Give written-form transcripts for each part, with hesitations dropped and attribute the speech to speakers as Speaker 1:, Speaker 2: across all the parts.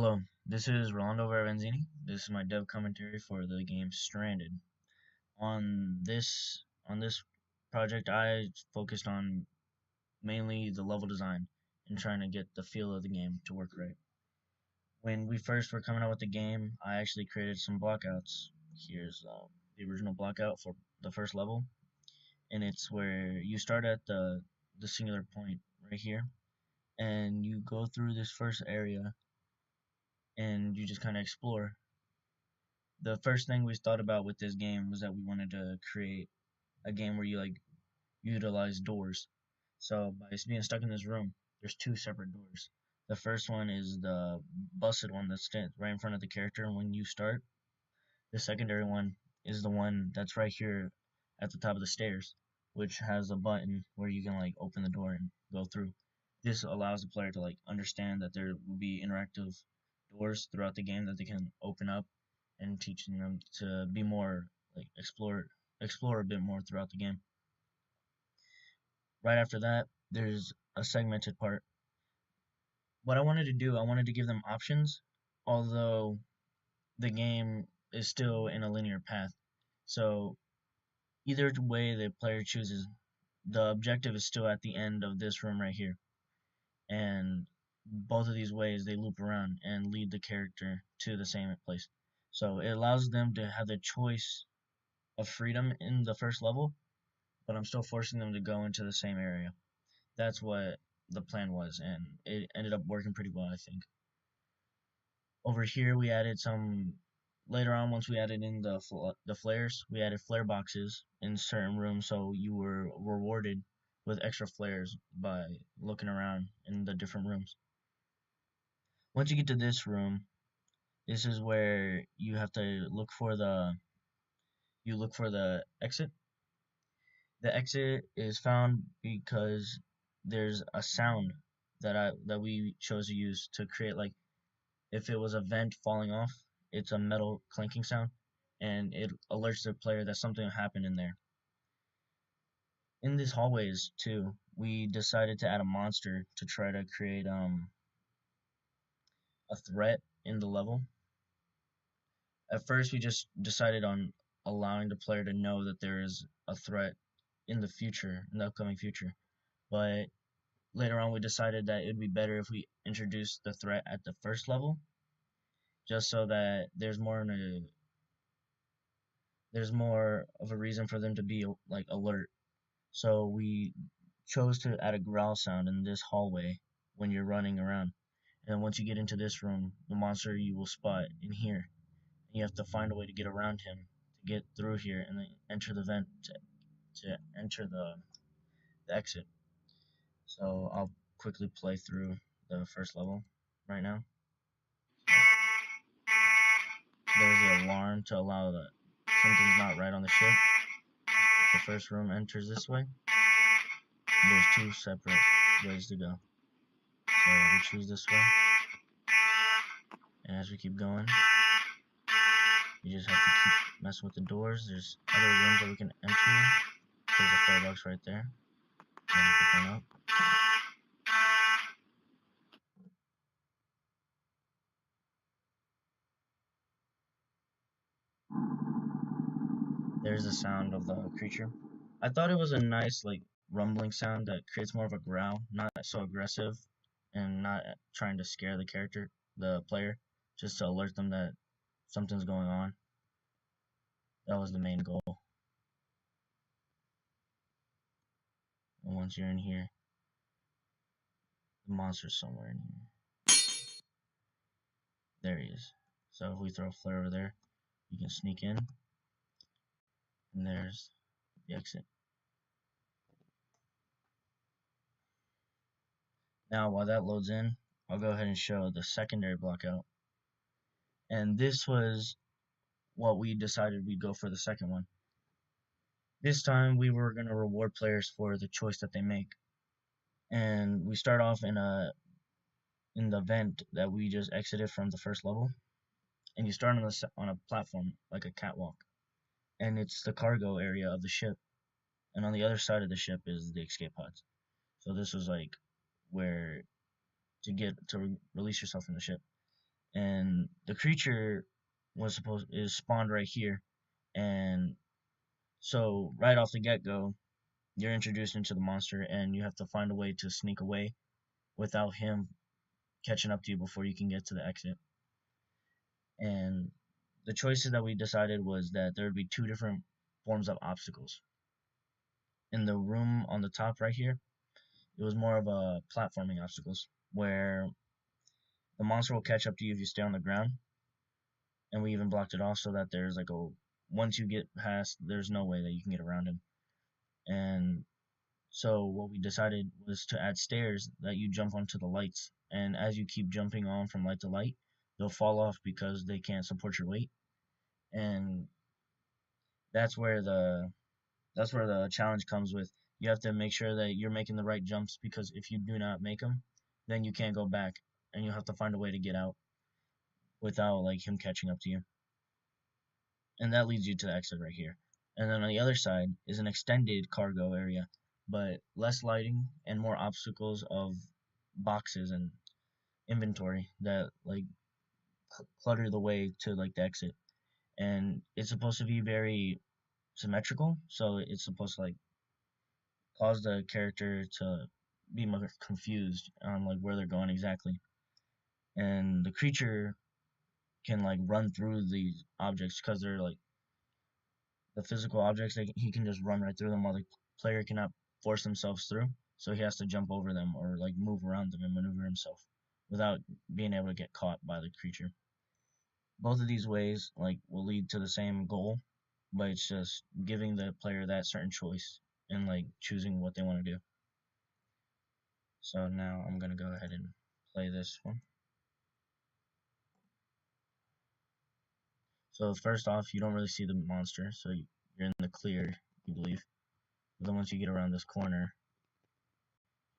Speaker 1: Hello, this is Rolando Vervenzini. This is my dev commentary for the game Stranded. On this project, I focused on mainly the level design and trying to get the feel of the game to work right. When we first were coming out with the game, I actually created some blockouts. Here's the original blockout for the first level, and it's where you start at the singular point right here, and you go through this first area, and you just kind of explore. The first thing we thought about with this game was that we wanted to create a game where you like utilize doors. So by being stuck in this room, there's two separate doors. The first one is the busted one that stands right in front of the character when you start. The secondary one is the one that's right here at the top of the stairs, which has a button where you can like open the door and go through. This allows the player to like understand that there will be interactive doors throughout the game that they can open up, and teaching them to be more like explore a bit more throughout the game. Right after that, there's a segmented part. What I wanted to do, I wanted to give them options, although the game is still in a linear path. So either way the player chooses, the objective is still at the end of this room right here. And both of these ways they loop around and lead the character to the same place. So it allows them to have the choice of freedom in the first level, but I'm still forcing them to go into the same area. That's what the plan was, and it ended up working pretty well, I think. Over here, we added some. Later on, once we added in the flares, we added flare boxes in certain rooms, so you were rewarded with extra flares by looking around in the different rooms. Once you get to this room, this is where you have to look for the exit. The exit is found because there's a sound that we chose to use to create, like, if it was a vent falling off, it's a metal clanking sound, and it alerts the player that something happened in there. In these hallways too, we decided to add a monster to try to create a threat in the level. At first, we just decided on allowing the player to know that there is a threat in the upcoming future. But later on, we decided that it'd be better if we introduced the threat at the first level, just so that there's more of a reason for them to be like alert. So we chose to add a growl sound in this hallway when you're running around. And then once you get into this room, the monster you will spot in here. And you have to find a way to get around him to get through here and then enter the vent to enter the exit. So I'll quickly play through the first level right now. There's the alarm to allow that something's not right on the ship. The first room enters this way. There's two separate ways to go. So we choose this way. And as we keep going, you just have to keep messing with the doors. There's other rooms that we can enter. There's a firebox right there. Then you pick one up. There's the sound of the creature. I thought it was a nice, like, rumbling sound that creates more of a growl, not so aggressive, and not trying to scare the player, just to alert them that something's going on. That was the main goal. And once you're in here, the monster's somewhere in here. There he is. So if we throw a flare over there, you can sneak in, and there's the exit. Now, while that loads in, I'll go ahead and show the secondary blockout. And this was what we decided we'd go for the second one. This time we were going to reward players for the choice that they make. And we start off in the vent that we just exited from the first level. And you start on a platform, like a catwalk. And it's the cargo area of the ship. And on the other side of the ship is the escape pods. So this was like where to release yourself from the ship. And the creature is spawned right here, and so right off the get go, you're introduced into the monster, and you have to find a way to sneak away without him catching up to you before you can get to the exit. And the choices that we decided was that there would be two different forms of obstacles. In the room on the top right here, it was more of a platforming obstacles where the monster will catch up to you if you stay on the ground, and we even blocked it off so that there's like a once you get past, there's no way that you can get around him. And so what we decided was to add stairs that you jump onto the lights, and as you keep jumping on from light to light, they'll fall off because they can't support your weight. And that's where the that's where the challenge comes with. You have to make sure that you're making the right jumps, because if you do not make them, then you can't go back, and you have to find a way to get out without like him catching up to you. And that leads you to the exit right here. And then on the other side is an extended cargo area, but less lighting and more obstacles of boxes and inventory that like clutter the way to like the exit. And it's supposed to be very symmetrical, so it's supposed to like cause the character to be more confused on like where they're going exactly. And the creature can like run through these objects because they're like the physical objects. He can just run right through them while the player cannot force themselves through. So he has to jump over them or like move around them and maneuver himself without being able to get caught by the creature. Both of these ways like will lead to the same goal, but it's just giving the player that certain choice and like choosing what they want to do. So now I'm gonna go ahead and play this one. So first off, you don't really see the monster, so you're in the clear, you believe. But then once you get around this corner,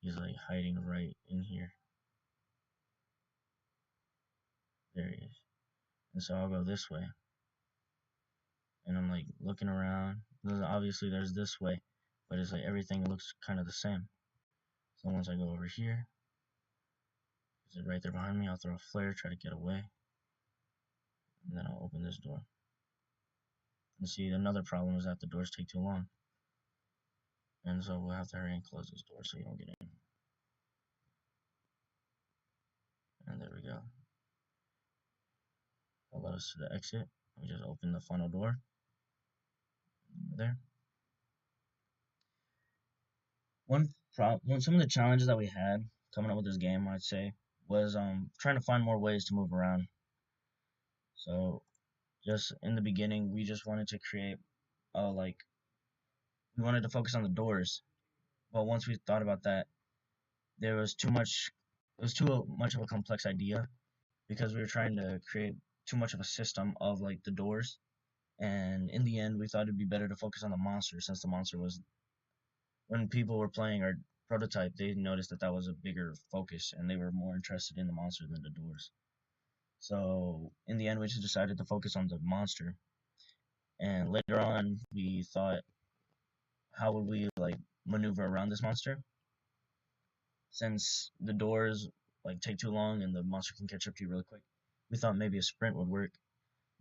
Speaker 1: he's like hiding right in here. There he is. And so I'll go this way. And I'm like looking around. Obviously there's this way, but it's like everything looks kind of the same. So once I go over here, is it right there behind me? I'll throw a flare, try to get away. And then I'll open this door. And see, another problem is that the doors take too long. And so we'll have to hurry and close this door so you don't get in. And there we go. That led us to the exit. We just open the final door. There. Some of the challenges that we had coming up with this game, I'd say, was trying to find more ways to move around. So just in the beginning, we just wanted to create we wanted to focus on the doors. But once we thought about that, there was too much. It was too much of a complex idea because we were trying to create too much of a system of like the doors. And in the end, we thought it'd be better to focus on the monster, since the monster was, when people were playing our prototype, they noticed that that was a bigger focus and they were more interested in the monster than the doors. So in the end, we just decided to focus on the monster. And later on, we thought, how would we like maneuver around this monster? Since the doors like take too long and the monster can catch up to you really quick, we thought maybe a sprint would work,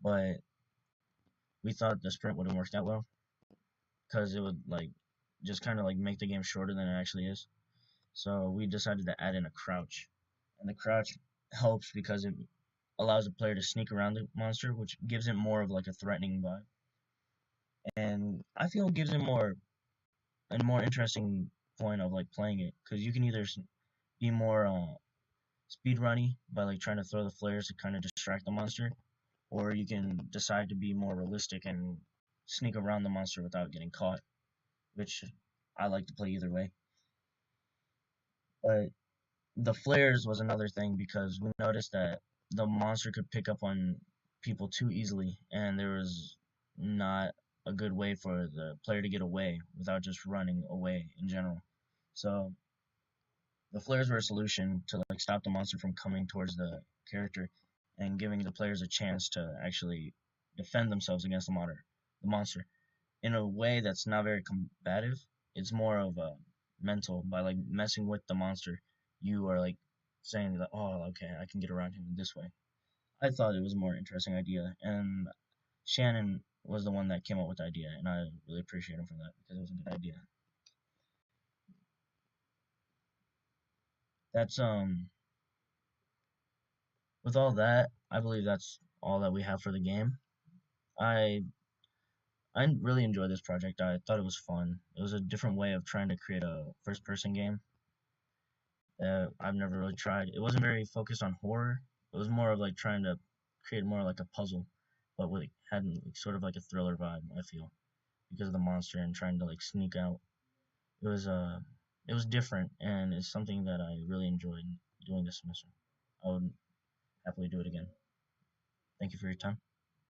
Speaker 1: but we thought the sprint wouldn't work that well because it would like just kind of like make the game shorter than it actually is. So we decided to add in a crouch, and the crouch helps because it allows the player to sneak around the monster, which gives it more of like a threatening vibe, and I feel it gives it a more interesting point of like playing it, because you can either be more speed runny by like trying to throw the flares to kind of distract the monster, or you can decide to be more realistic and sneak around the monster without getting caught, which I like to play either way. But the flares was another thing because we noticed that the monster could pick up on people too easily, and there was not a good way for the player to get away without just running away in general. So the flares were a solution to like stop the monster from coming towards the character and giving the players a chance to actually defend themselves against the monster in a way that's not very combative. It's more of a mental. By like messing with the monster, you are like saying that, oh, okay, I can get around him this way. I thought it was a more interesting idea, and Shannon was the one that came up with the idea, and I really appreciate him for that because it was a good idea. That's with all that, I believe that's all that we have for the game. I I really enjoyed this project. I thought it was fun. It was a different way of trying to create a first person game that I've never really tried. It wasn't very focused on horror. It was more of like trying to create more like a puzzle, but with had like, sort of like a thriller vibe. I feel because of the monster and trying to like sneak out. It was it was different, and it's something that I really enjoyed doing this semester. I would happily do it again. Thank you for your time.